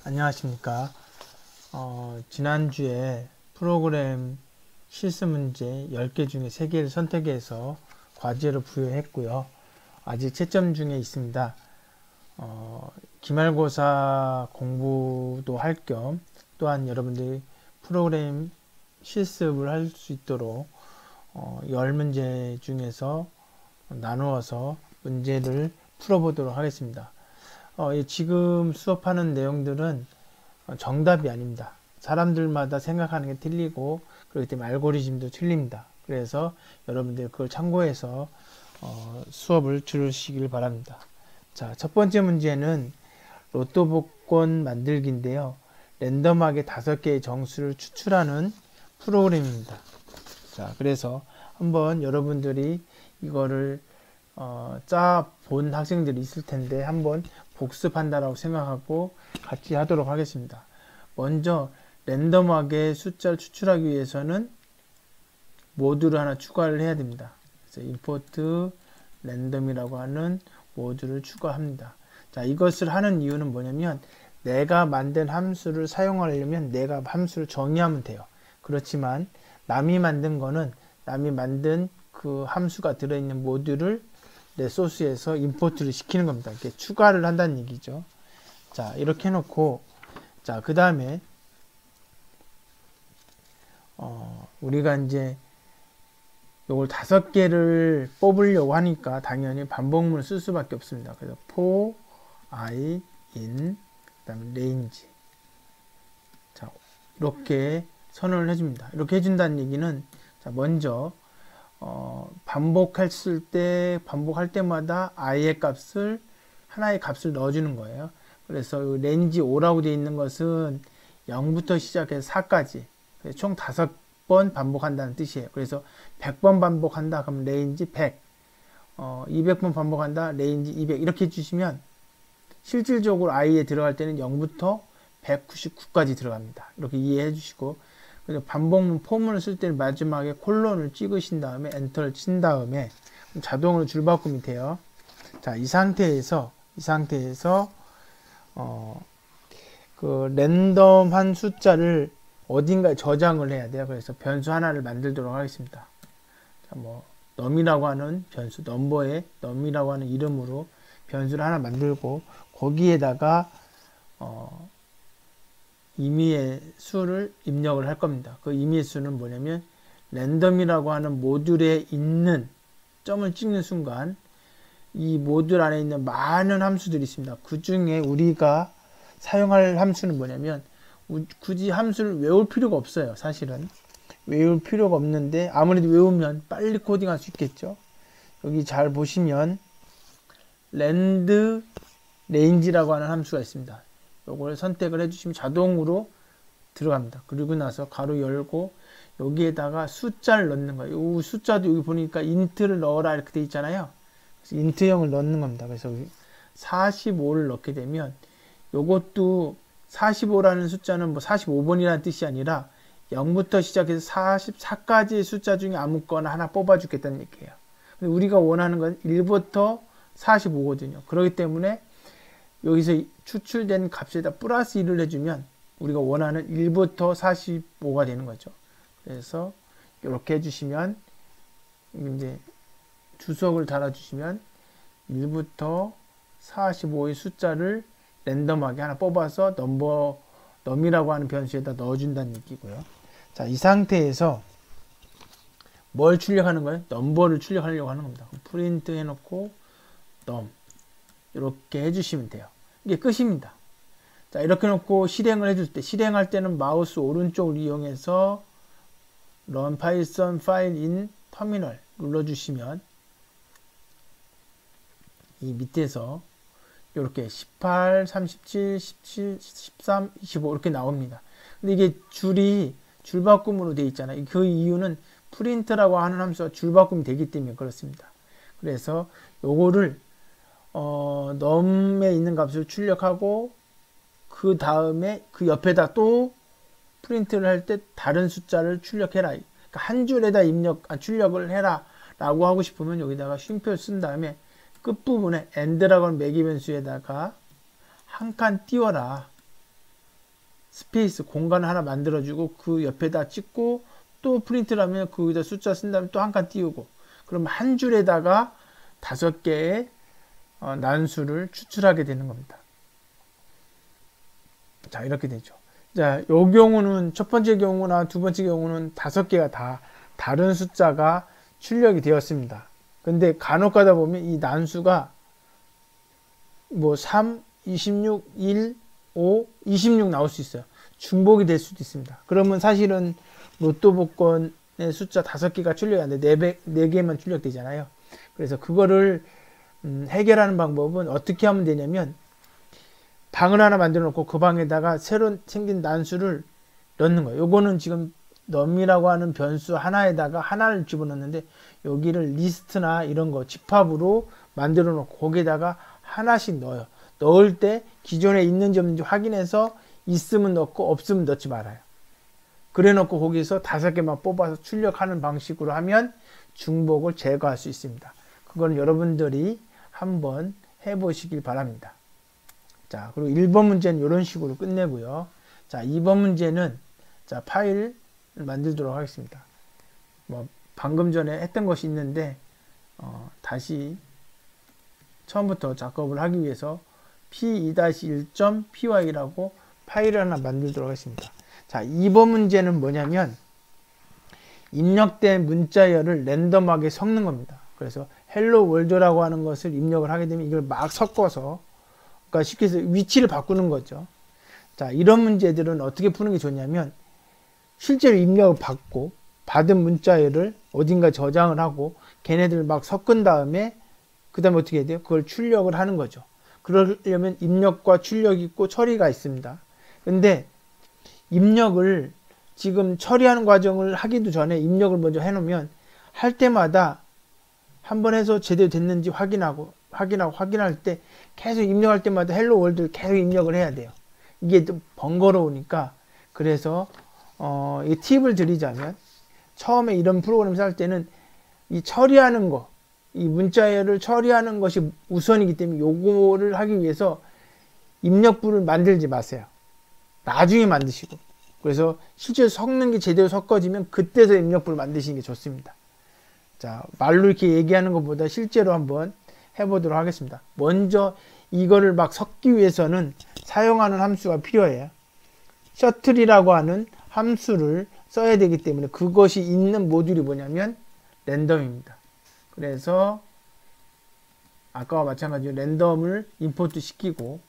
안녕하십니까. 지난주에 프로그램 실수 문제 10개 중에 3개를 선택해서 과제로 부여했고요. 아직 채점 중에 있습니다. 기말고사 공부도 할 겸 또한 여러분들이 프로그램 실습을 할 수 있도록 10문제 중에서 나누어서 문제를 풀어보도록 하겠습니다. 지금 수업하는 내용들은 정답이 아닙니다. 사람들마다 생각하는 게 틀리고 그렇기 때문에 알고리즘도 틀립니다. 그래서 여러분들 그걸 참고해서 수업을 들으시길 바랍니다. 자, 첫 번째 문제는 로또 복권 만들기인데요. 랜덤하게 5개의 정수를 추출하는 프로그램입니다. 자, 그래서 한번 여러분들이 이거를 짜 본 학생들이 있을 텐데 한번 복습한다라고 생각하고 같이 하도록 하겠습니다. 먼저 랜덤하게 숫자를 추출하기 위해서는 모듈을 하나 추가를 해야 됩니다. 그래서 import 랜덤이라고 하는 모듈을 추가합니다. 자, 이것을 하는 이유는 뭐냐면 내가 만든 함수를 사용하려면 내가 함수를 정의하면 돼요. 그렇지만 남이 만든 거는 남이 만든 그 함수가 들어있는 모듈을 내 소스에서 임포트를 시키는 겁니다. 이렇게 추가를 한다는 얘기죠. 자, 이렇게 해놓고, 자, 그 다음에, 우리가 이제 요걸 5개를 뽑으려고 하니까 당연히 반복문을 쓸 수밖에 없습니다. 그래서 for, i, in, 그 다음에 range. 자, 이렇게 선언을 해줍니다. 이렇게 해준다는 얘기는, 자, 먼저, 반복할 때마다 i의 값을, 하나의 값을 넣어주는 거예요. 그래서 range 5라고 되어 있는 것은 0부터 시작해서 4까지. 총 5번 반복한다는 뜻이에요. 그래서 100번 반복한다. 그럼 range 100. 200번 반복한다. range 200. 이렇게 해주시면 실질적으로 i에 들어갈 때는 0부터 199까지 들어갑니다. 이렇게 이해해 주시고, 반복문 포문을 쓸 때는 마지막에 콜론을 찍으신 다음에 엔터를 친 다음에 자동으로 줄바꿈이 돼요. 자, 이 상태에서 그 랜덤한 숫자를 어딘가에 저장을 해야 돼요. 그래서 변수 하나를 만들도록 하겠습니다. 자, 뭐 num이라고 하는 변수, 넘버에 num이라고 하는 이름으로 변수를 하나 만들고 거기에다가 임의의 수를 입력을 할 겁니다. 그 임의의 수는 뭐냐면 랜덤이라고 하는 모듈에 있는 점을 찍는 순간 이 모듈 안에 있는 많은 함수들이 있습니다. 그 중에 우리가 사용할 함수는 뭐냐면 굳이 함수를 외울 필요가 없어요. 사실은 외울 필요가 없는데 아무래도 외우면 빨리 코딩할 수 있겠죠. 여기 잘 보시면 range라고 하는 함수가 있습니다. 요걸 선택을 해주시면 자동으로 들어갑니다. 그리고 나서 가로 열고 여기에다가 숫자를 넣는 거예요. 이 숫자도 여기 보니까 int를 넣어라 이렇게 돼 있잖아요. 그래서 int형을 넣는 겁니다. 그래서 45를 넣게 되면 요것도 45라는 숫자는 뭐 45번이라는 뜻이 아니라 0부터 시작해서 44까지의 숫자 중에 아무거나 하나 뽑아 주겠다는 얘기예요. 근데 우리가 원하는 건 1부터 45거든요. 그렇기 때문에 여기서 추출된 값에다 플러스 1을 해주면 우리가 원하는 1부터 45가 되는 거죠. 그래서 이렇게 해주시면 이제 주석을 달아주시면 1부터 45의 숫자를 랜덤하게 하나 뽑아서 num이라고 하는 변수에다 넣어준다는 얘기고요. 자, 이 상태에서 뭘 출력하는 거예요? 넘버를 출력하려고 하는 겁니다. 프린트 해놓고 num 이렇게 해주시면 돼요. 이게 끝입니다. 자, 이렇게 놓고 실행을 해줄 때, 실행할 때는 마우스 오른쪽을 이용해서 run python file in terminal 눌러주시면 이 밑에서 이렇게 18, 37, 17, 13, 25 이렇게 나옵니다. 근데 이게 줄바꿈으로 되어 있잖아요. 그 이유는 print라고 하는 함수가 줄바꿈이 되기 때문에 그렇습니다. 그래서 요거를 num에 있는 값을 출력하고 그 다음에 그 옆에다 또 프린트를 할 때 다른 숫자를 출력해라. 그러니까 한 줄에다 출력을 해라 라고 하고 싶으면 여기다가 쉼표를 쓴 다음에 끝부분에 end라고 하는 매개 변수에다가 한 칸 띄워라. 스페이스 공간을 하나 만들어주고 그 옆에다 찍고 또 프린트를 하면 거기다 숫자 쓴 다음에 또 한 칸 띄우고 그러면 한 줄에다가 5개의 난수를 추출하게 되는 겁니다. 자, 이렇게 되죠. 자, 요 경우는 첫 번째 경우나 두 번째 경우는 5개가 다 다른 숫자가 출력이 되었습니다. 근데 간혹 가다 보면 이 난수가 뭐 3, 26, 1, 5, 26 나올 수 있어요. 중복이 될 수도 있습니다. 그러면 사실은 로또 복권의 숫자 5개가 출력이 안 돼. 4개만 출력되잖아요. 그래서 그거를 해결하는 방법은 어떻게 하면 되냐면 방을 하나 만들어 놓고 그 방에다가 새로 생긴 난수를 넣는 거예요. 요거는 지금 num이라고 하는 변수 하나에다가 하나를 집어넣는데 여기를 리스트나 이런 거 집합으로 만들어 놓고 거기에다가 하나씩 넣어요. 넣을 때 기존에 있는지 없는지 확인해서 있으면 넣고 없으면 넣지 말아요. 그래 놓고 거기서 5개만 뽑아서 출력하는 방식으로 하면 중복을 제거할 수 있습니다. 그건 여러분들이 한번 해보시길 바랍니다. 자, 그리고 1번 문제는 이런 식으로 끝내고요. 자, 2번 문제는 자, 파일을 만들도록 하겠습니다. 뭐 방금 전에 했던 것이 있는데 다시 처음부터 작업을 하기 위해서 p2-1.py라고 파일을 하나 만들도록 하겠습니다. 자, 2번 문제는 뭐냐면 입력된 문자열을 랜덤하게 섞는 겁니다. 그래서 헬로 월드라고 하는 것을 입력을 하게 되면 이걸 막 섞어서 그러니까 쉽게 해서 위치를 바꾸는 거죠. 자, 이런 문제들은 어떻게 푸는 게 좋냐면 실제로 입력을 받고 받은 문자열을 어딘가 저장을 하고 걔네들을 막 섞은 다음에 그 다음에 어떻게 해야 돼요? 그걸 출력을 하는 거죠. 그러려면 입력과 출력이 있고 처리가 있습니다. 근데 입력을 지금 처리하는 과정을 하기도 전에 입력을 먼저 해놓으면 할 때마다 한번 해서 제대로 됐는지 확인할 때 계속 입력할 때마다 헬로 월드를 계속 입력을 해야 돼요. 이게 좀 번거로우니까 그래서 이 팁을 드리자면 처음에 이런 프로그램을 살 때는 이 처리하는 거, 이 문자열을 처리하는 것이 우선이기 때문에 요거를 하기 위해서 입력부를 만들지 마세요. 나중에 만드시고. 그래서 실제로 섞는 게 제대로 섞어지면 그때서 입력부를 만드시는 게 좋습니다. 자, 말로 이렇게 얘기하는 것보다 실제로 한번 해보도록 하겠습니다. 먼저 이거를 막 섞기 위해서는 사용하는 함수가 필요해요. 셔틀이라고 하는 함수를 써야 되기 때문에 그것이 있는 모듈이 뭐냐면 랜덤입니다. 그래서 아까와 마찬가지로 랜덤을 임포트 시키고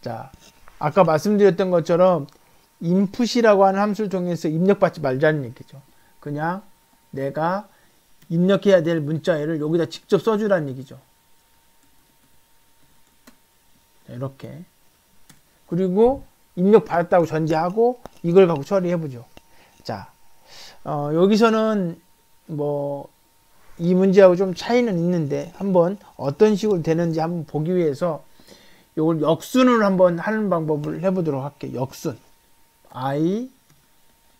자, 아까 말씀드렸던 것처럼 input이라고 하는 함수를 통해서 입력받지 말자는 얘기죠. 그냥 내가 입력해야 될 문자열을 여기다 직접 써주라는 얘기죠. 이렇게. 그리고 입력 받았다고 전제하고 이걸 갖고 처리해보죠. 자, 여기서는 뭐 이 문제하고 좀 차이는 있는데 한번 어떤 식으로 되는지 한번 보기 위해서 이걸 역순으로 한번 하는 방법을 해보도록 할게요. 역순. I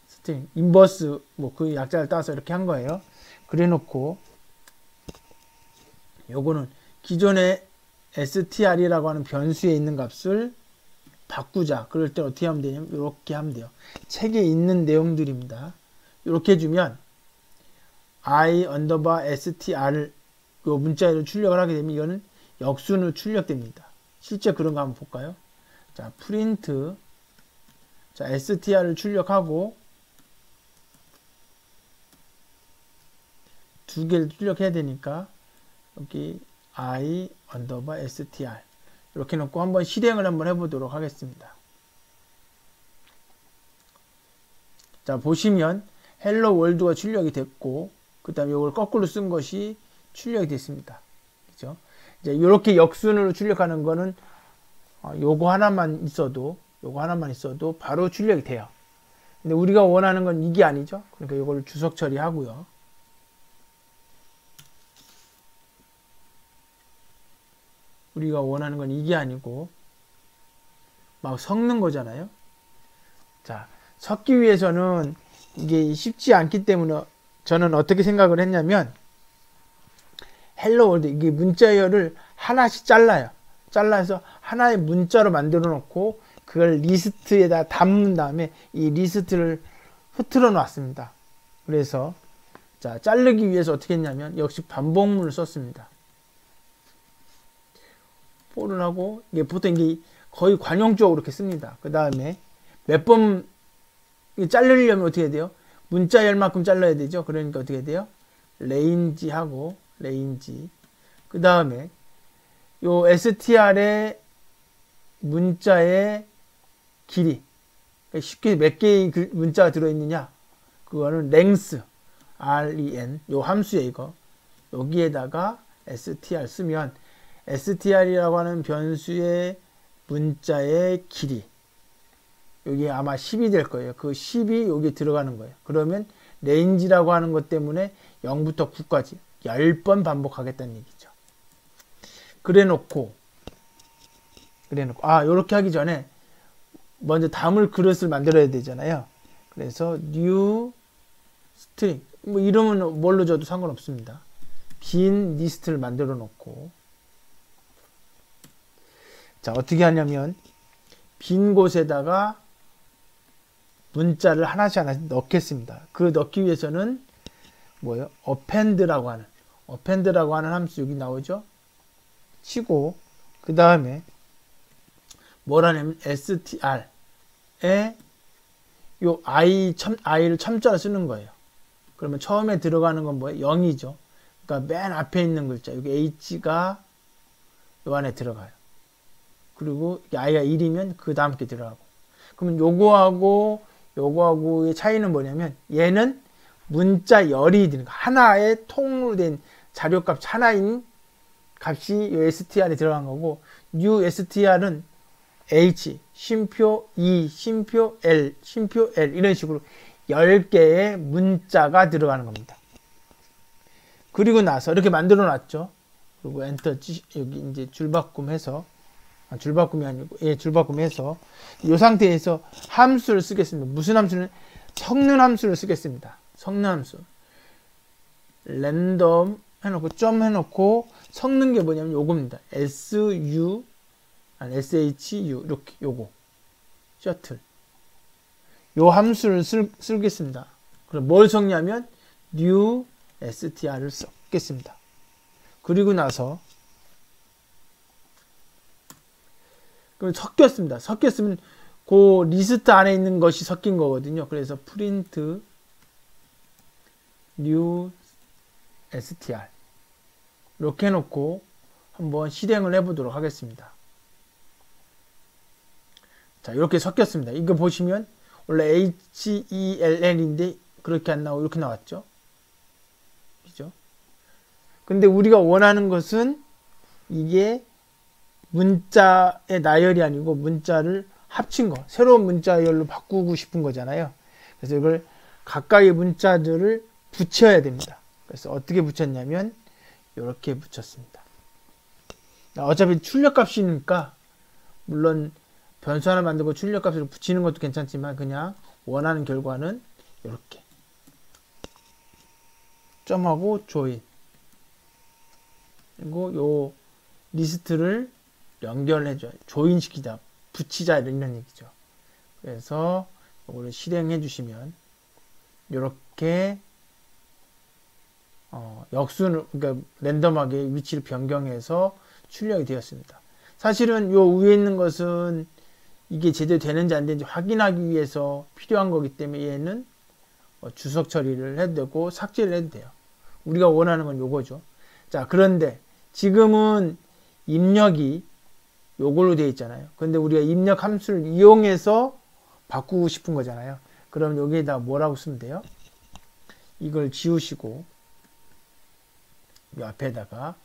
스트링 인버스 뭐 그 약자를 따서 이렇게 한 거예요. 그래 놓고 요거는 기존의 str이라고 하는 변수에 있는 gat을 바꾸자. 그럴 때 어떻게 하면 되냐면 이렇게 하면 돼요. 책에 있는 내용들입니다. 이렇게 해주면 I str 요 문자열을 출력을 하게 되면 이거는 역순으로 출력됩니다. 실제 그런 거 한번 볼까요? 자, 프린트 자, str를 출력하고 2개를 출력해야 되니까 여기 I str 이렇게 놓고 한번 실행을 한번 해보도록 하겠습니다. 자, 보시면 헬로 월드가 출력이 됐고 그 다음에 이걸 거꾸로 쓴 것이 출력이 됐습니다. 그죠? 이제 이렇게 역순으로 출력하는 거는 요거 하나만 있어도 바로 출력이 돼요. 근데 우리가 원하는 건 이게 아니죠. 그러니까 이걸 주석 처리하고요. 우리가 원하는 건 이게 아니고 막 섞는 거잖아요. 자, 섞기 위해서는 이게 쉽지 않기 때문에 저는 어떻게 생각을 했냐면 헬로 월드 이게 문자열을 하나씩 잘라요. 잘라서 하나의 문자로 만들어 놓고 그걸 리스트에다 담은 다음에 이 리스트를 흐트러 놨습니다. 그래서 자, 자르기 위해서 어떻게 했냐면 역시 반복문을 썼습니다. 폴을 하고 이게 보통 이게 거의 관용적으로 이렇게 씁니다. 그 다음에 몇 번 자르려면 어떻게 해야 돼요? 문자 열만큼 잘라야 되죠. 그러니까 어떻게 해야 돼요? 레인지 하고 레인지. 그 다음에 요 str의 문자의 길이, 쉽게 몇 개의 문자가 들어있느냐, 그거는 length, ren, 요 함수에 이거 여기에다가 str 쓰면 str이라고 하는 변수의 문자의 길이, 여기 아마 10이 될 거예요. 그 10이 여기 들어가는 거예요. 그러면 range라고 하는 것 때문에 0부터 9까지 10번 반복하겠다는 얘기죠. 그래놓고 요렇게 하기 전에 먼저 담을 그릇을 만들어야 되잖아요. 그래서 new string, 뭐 이름은 뭘로 줘도 상관없습니다. 빈 리스트를 만들어 놓고, 자, 어떻게 하냐면 빈 곳에다가 문자를 하나씩 넣겠습니다. 그 넣기 위해서는 뭐예요? append라고 하는 함수 여기 나오죠? 치고, 그 다음에 뭐라냐면 str에 요 i를 첨자로 쓰는 거예요. 그러면 처음에 들어가는 건 뭐예요? 0이죠. 그러니까 맨 앞에 있는 글자, 여기 h가 요 안에 들어가요. 그리고 i가 1이면 그 다음 게 들어가고. 그러면 요거하고의 차이는 뭐냐면, 얘는 문자 열이 드는 거, 하나의 통으로 된 자료값 하나인 값이 요 str에 들어간 거고, new str은 h, 쉼표 e, 쉼표 l, 쉼표 l 이런 식으로 10개의 문자가 들어가는 겁니다. 그리고 나서 이렇게 만들어 놨죠. 그리고 엔터 여기 이제 줄바꿈해서, 줄바꿈이 아니고 줄바꿈해서 이 상태에서 함수를 쓰겠습니다. 무슨 함수는? 섞는 함수를 쓰겠습니다. 섞는 함수. 랜덤 해놓고 점 해놓고 섞는 게 뭐냐면 요겁니다. SHU 이렇게 요거 셔틀 요 함수를 쓰겠습니다. 그럼 뭘 섞냐면 new str를 섞겠습니다. 그리고 나서 그럼 섞였습니다. 섞였으면 그 리스트 안에 있는 것이 섞인 거거든요. 그래서 print new str 이렇게 해놓고 한번 실행을 해보도록 하겠습니다. 자, 이렇게 섞였습니다. 이거 보시면 원래 HELL인데 그렇게 안 나오고 이렇게 나왔죠. 그죠? 근데 우리가 원하는 것은 이게 문자의 나열이 아니고 문자를 합친 거, 새로운 문자열로 바꾸고 싶은 거잖아요. 그래서 이걸 각각의 문자들을 붙여야 됩니다. 그래서 어떻게 붙였냐면 이렇게 붙였습니다. 어차피 출력값이니까 물론 변수 하나 만들고 출력값을 붙이는 것도 괜찮지만 그냥 원하는 결과는 이렇게 점하고 조인, 그리고 요 리스트를 연결해줘요. 조인시키자, 붙이자 이런 얘기죠. 그래서 이거를 실행해 주시면 이렇게 역순을, 그러니까 랜덤하게 위치를 변경해서 출력이 되었습니다. 사실은 요 위에 있는 것은 이게 제대로 되는지 안 되는지 확인하기 위해서 필요한 거기 때문에 얘는 주석 처리를 해도 되고 삭제를 해도 돼요. 우리가 원하는 건 요거죠. 자, 그런데 지금은 입력이 요걸로 되어 있잖아요. 근데 우리가 입력 함수를 이용해서 바꾸고 싶은 거잖아요. 그럼 여기에다 뭐라고 쓰면 돼요? 이걸 지우시고 이 앞에다가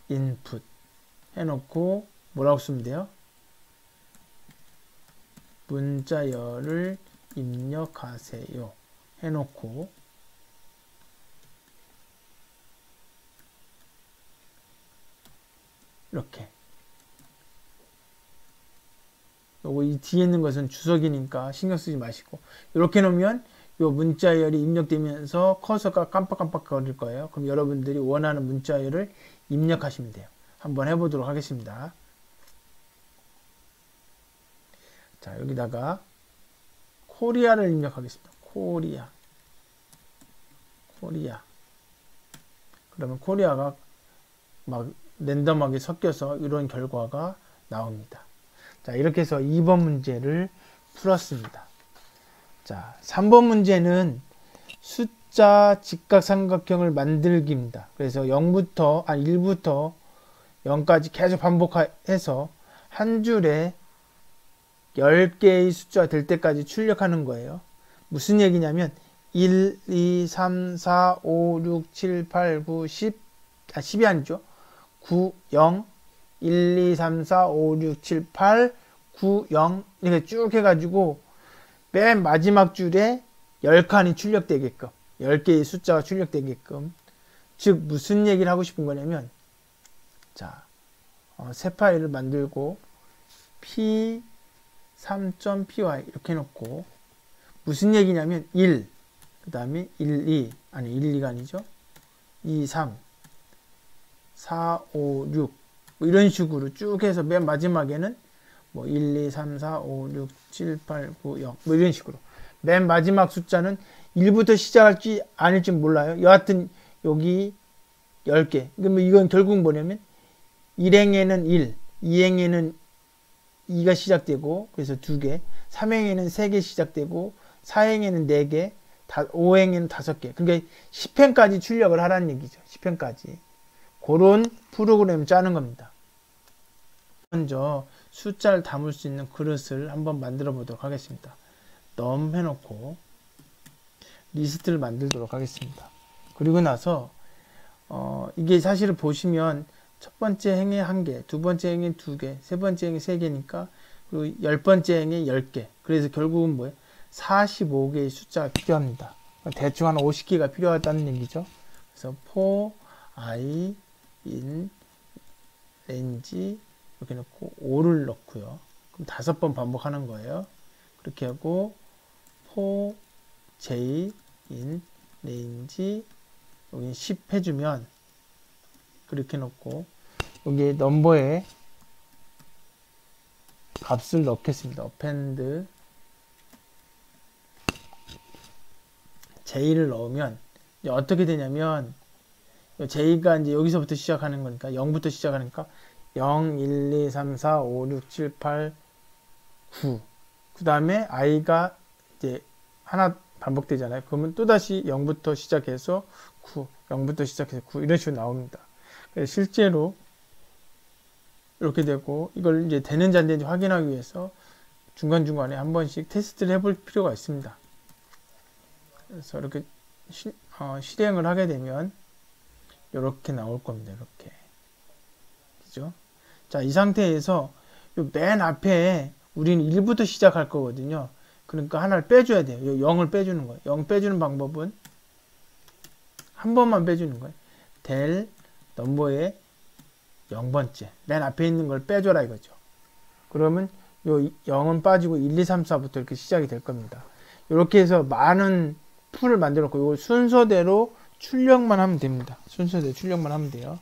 input 해놓고 뭐라고 쓰면 돼요? 문자열을 입력하세요 해놓고 이렇게, 요거 이 뒤에 있는 것은 주석이니까 신경 쓰지 마시고 이렇게 놓으면 요 문자열이 입력되면서 커서가 깜빡깜빡 거릴 거예요. 그럼 여러분들이 원하는 문자열을 입력하시면 돼요. 한번 해보도록 하겠습니다. 자, 여기다가 코리아를 입력하겠습니다. 코리아. 그러면 코리아가 막 랜덤하게 섞여서 이런 결과가 나옵니다. 자, 이렇게 해서 2번 문제를 풀었습니다. 자, 3번 문제는 숫자 직각삼각형을 만들기입니다. 그래서 1부터 0까지 계속 반복해서 한 줄에 10개의 숫자가 될 때까지 출력하는 거예요. 무슨 얘기냐면 1, 2, 3, 4, 5, 6, 7, 8, 9, 10, 10이 아니죠. 9, 0, 1, 2, 3, 4, 5, 6, 7, 8, 9, 0 이렇게 쭉 해가지고 맨 마지막 줄에 10칸이 출력되게끔 10개의 숫자가 출력되게끔 즉 무슨 얘기를 하고 싶은 거냐면 자, 새 파일을 만들고 p 3.py 이렇게 해놓고 무슨 얘기냐면 1, 그 다음에 1, 2, 아니 1, 2가 아니죠. 2, 3, 4, 5, 6 뭐 이런 식으로 쭉 해서 맨 마지막에는 뭐 1, 2, 3, 4, 5, 6, 7, 8, 9, 0 뭐 이런 식으로 맨 마지막 숫자는 1부터 시작할지 아닐지 몰라요. 여하튼 여기 10개. 그러면 이건 결국 뭐냐면 1행에는 1, 2행에는 2가 시작되고 그래서 2개, 3행에는 3개 시작되고 4행에는 4개, 5행에는 5개. 그러니까 10행까지 출력을 하라는 얘기죠. 10행까지. 그런 프로그램을 짜는 겁니다. 먼저 숫자를 담을 수 있는 그릇을 한번 만들어 보도록 하겠습니다. num 해놓고 리스트를 만들도록 하겠습니다. 그리고 나서 이게 사실은 보시면 첫 번째 행에 1개, 두 번째 행에 2개, 세 번째 행에 3개니까 그리고 10번째 행에 10개. 그래서 결국은 뭐예요? 45개의 숫자가 필요합니다. 대충 한 50개가 필요하다는 얘기죠. 그래서 for i in range 이렇게 넣고 5를 넣고요. 그럼 5번 반복하는 거예요. 그렇게 하고 for j in range 여기 10 해주면 그렇게 넣고 여기 넘버에 값을 넣겠습니다. append j를 넣으면 이제 어떻게 되냐면 j가 이제 여기서부터 시작하는 거니까 0부터 시작하니까 0, 1, 2, 3, 4, 5, 6, 7, 8, 9. 그 다음에 i가 이제 하나 반복되잖아요. 그러면 또다시 0부터 시작해서 9, 0부터 시작해서 9 이런 식으로 나옵니다. 그래서 실제로 이렇게 되고 이걸 이제 되는지 안 되는지 확인하기 위해서 중간중간에 한 번씩 테스트를 해볼 필요가 있습니다. 그래서 이렇게 실행을 하게 되면 이렇게 나올 겁니다. 이렇게. 그죠? 자, 이 상태에서 맨 앞에 우리는 1부터 시작할 거거든요. 그러니까 하나를 빼줘야 돼요. 0을 빼주는 거예요. 0 빼주는 방법은 한 번만 빼주는 거예요. del 넘버의 0번째 맨 앞에 있는 걸 빼줘라 이거죠. 그러면 요 0은 빠지고 1, 2, 3, 4부터 이렇게 시작이 될 겁니다. 이렇게 해서 많은 풀을 만들어 놓고 이걸 순서대로 출력만 하면 됩니다. 순서대로 출력만 하면 돼요.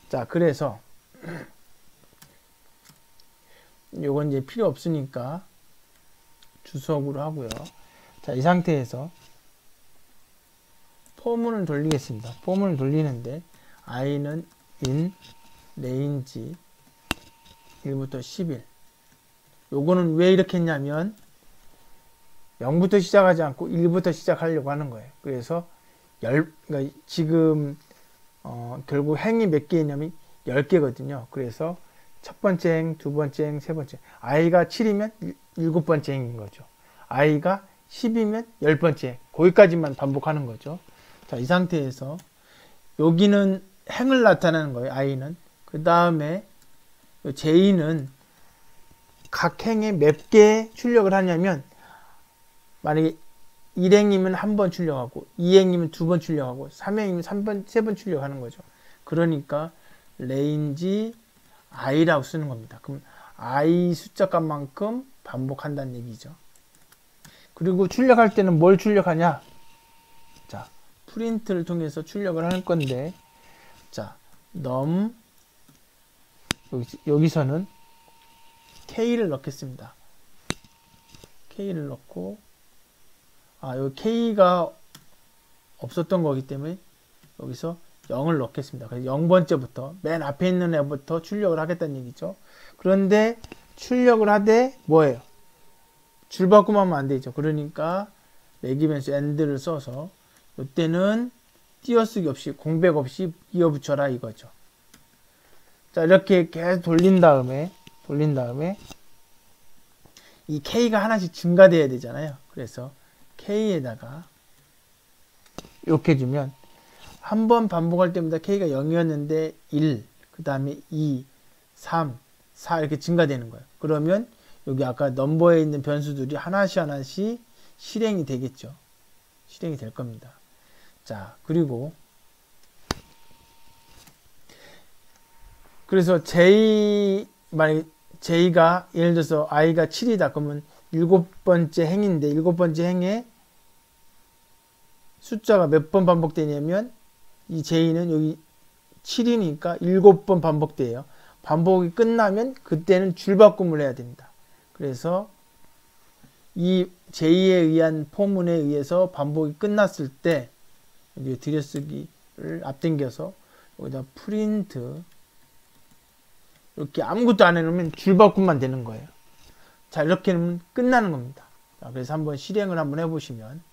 자, 그래서 요건 이제 필요 없으니까 주석으로 하고요. 자, 이 상태에서 포문을 돌리겠습니다. 포문을 돌리는데 i는 in range 1부터 11. 요거는 왜 이렇게 했냐면 0부터 시작하지 않고 1부터 시작하려고 하는 거예요. 그래서 그러니까 지금 결국 행이 몇 개냐면 10개거든요. 그래서 첫 번째 행, 두 번째 행, 세 번째. i가 7이면 7번째 행인 거죠. i가 10이면 10번째 행. 거기까지만 반복하는 거죠. 자, 이 상태에서 여기는 행을 나타내는 거예요. i는. 그 다음에 j는 각 행에 몇 개 출력을 하냐면 만약에 1행이면 한 번 출력하고 2행이면 두 번 출력하고 3행이면 세 번 출력하는 거죠. 그러니까 range i라고 쓰는 겁니다. 그럼 i 숫자 값만큼 반복한다는 얘기죠. 그리고 출력할 때는 뭘 출력하냐? 자, 프린트를 통해서 출력을 할 건데 자, num 여기서는 k를 넣겠습니다. K를 넣고, 여기 K가 없었던 거기 때문에 여기서 0을 넣겠습니다. 그래서 0번째부터 맨 앞에 있는 애부터 출력을 하겠다는 얘기죠. 그런데 출력을 하되 뭐예요? 줄 바꾸면 안 되죠. 그러니까 매기면서 AND를 써서 이때는 띄어쓰기 없이 공백 없이 이어붙여라 이거죠. 자, 이렇게 계속 돌린 다음에 이 K가 하나씩 증가돼야 되잖아요. 그래서 K에다가 이렇게 주면 한 번 반복할 때마다 K가 0이었는데 1, 그 다음에 2, 3, 4 이렇게 증가되는 거예요. 그러면 여기 아까 넘버에 있는 변수들이 하나씩 실행이 되겠죠. 실행이 될 겁니다. 자, 그리고 그래서 만약에 J가 예를 들어서 I가 7이다. 그러면 7번째 행인데 7번째 행에 숫자가 몇 번 반복되냐면 이 J는 여기 7이니까 7번 반복돼요. 반복이 끝나면 그때는 줄바꿈을 해야 됩니다. 그래서 이 J에 의한 포문에 의해서 반복이 끝났을 때 여기 들여쓰기를 앞당겨서 여기다 프린트 이렇게 아무것도 안 해놓으면 줄바꿈만 되는 거예요. 자, 이렇게 하면 끝나는 겁니다. 자, 그래서 한번 실행을 한번 해보시면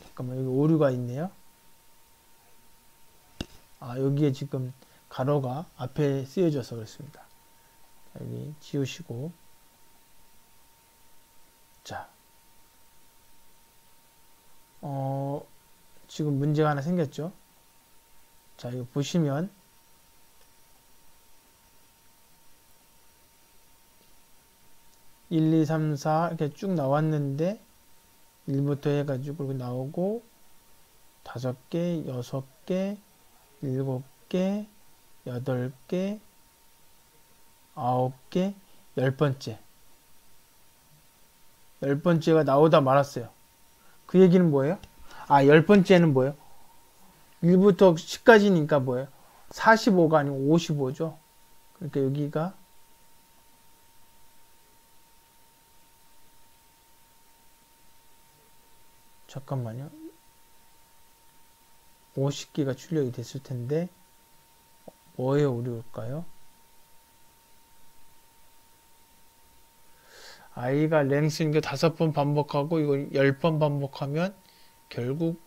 잠깐만 여기 오류가 있네요. 여기에 지금 가로가 앞에 쓰여져서 그렇습니다. 여기 지우시고 자 지금 문제가 하나 생겼죠. 자, 이거 보시면 (1, 2, 3, 4) 이렇게 쭉 나왔는데 1부터 해가지고 나오고 5개, 6개, 7개, 8개, 9개, 10번째 10번째가 나오다 말았어요. 그 얘기는 뭐예요? 10번째는 뭐예요? 1부터 10까지니까 뭐예요? 45가 아니고 55죠. 그러니까 여기가 잠깐만요. 50개가 출력이 됐을 텐데 뭐에 오류일까요? I가 랭스니까 5번 반복하고 이거 10번 반복하면 결국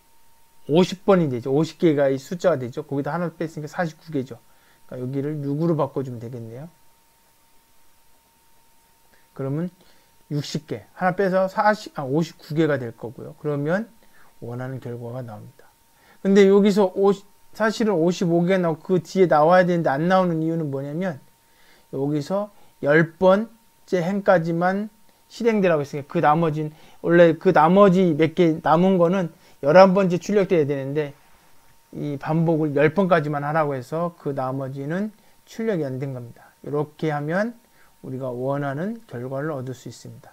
50번이 되죠. 50개가 이 숫자가 되죠. 거기다 하나 뺐으니까 49개죠. 그러니까 여기를 6으로 바꿔주면 되겠네요. 그러면 60개 하나 빼서 59개가 될 거고요. 그러면 원하는 결과가 나옵니다. 근데 여기서 사실은 55개가 나오고 그 뒤에 나와야 되는데 안 나오는 이유는 뭐냐면 여기서 10번째 행까지만 실행되라고 했으니까 그 나머지는 원래 그 나머지 몇 개 남은 거는 11번째 출력돼야 되는데 이 반복을 10번까지만 하라고 해서 그 나머지는 출력이 안 된 겁니다. 이렇게 하면 우리가 원하는 결과를 얻을 수 있습니다.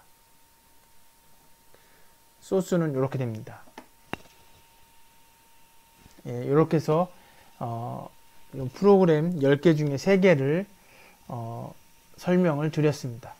소스는 이렇게 됩니다. 이렇게 해서 프로그램 10개 중에 3개를 설명을 드렸습니다.